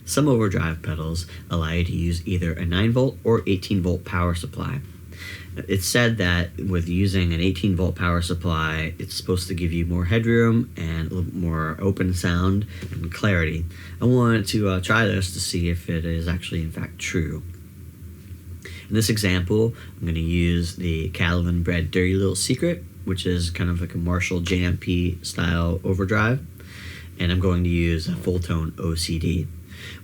Some overdrive pedals allow you to use either a 9-volt or 18-volt power supply. It's said that with using an 18-volt power supply, it's supposed to give you more headroom and a little bit more open sound and clarity. I wanted to try this to see if it is actually in fact true. In this example, I'm going to use the Catalinbread Dirty Little Secret, which is kind of like a Marshall JMP style overdrive, and I'm going to use a Fulltone OCD.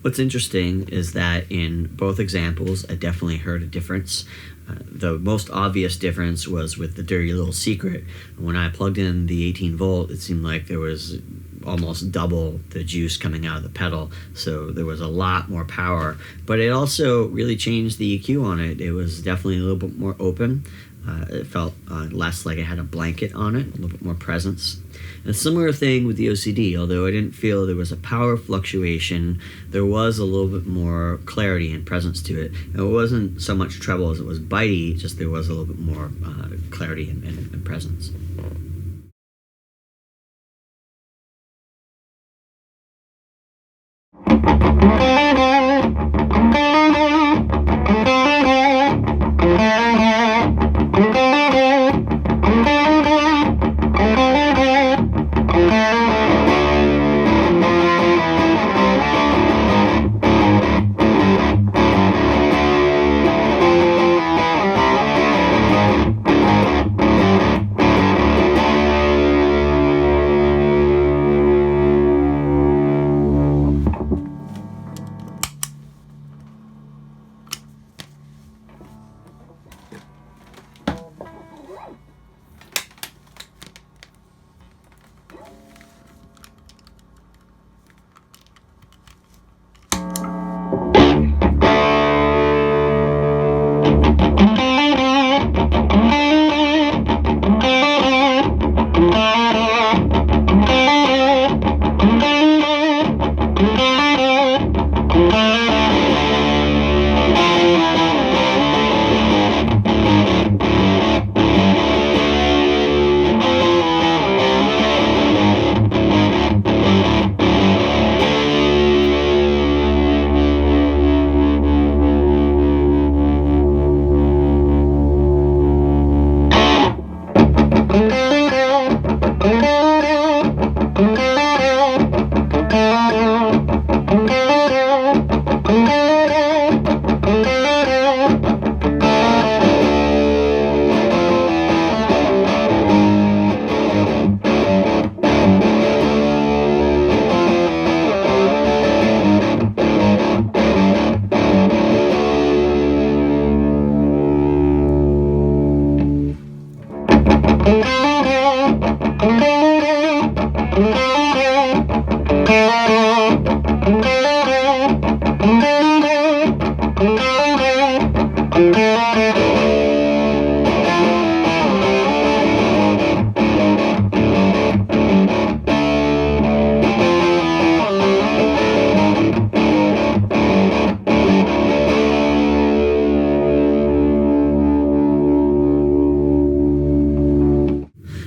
What's interesting is that in both examples, I definitely heard a difference. The most obvious difference was with the Dirty Little Secret. When I plugged in the 18 volt, it seemed like there was almost double the juice coming out of the pedal, so there was a lot more power. But it also really changed the EQ on it. It was definitely a little bit more open. It felt less like it had a blanket on it, a little bit more presence. And a similar thing with the OCD, although I didn't feel there was a power fluctuation, there was a little bit more clarity and presence to it. And it wasn't so much treble as it was bitey, just there was a little bit more clarity and presence.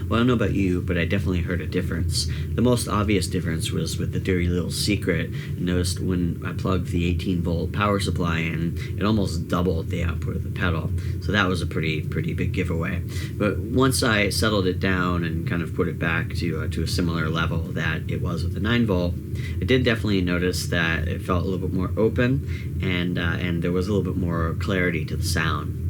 Well, I don't know about you, but I definitely heard a difference. The most obvious difference was with the Dirty Little Secret. I noticed when I plugged the 18-volt power supply in, it almost doubled the output of the pedal. So that was a pretty big giveaway. But once I settled it down and kind of put it back to a similar level that it was with the 9-volt, I did definitely notice that it felt a little bit more open, and there was a little bit more clarity to the sound.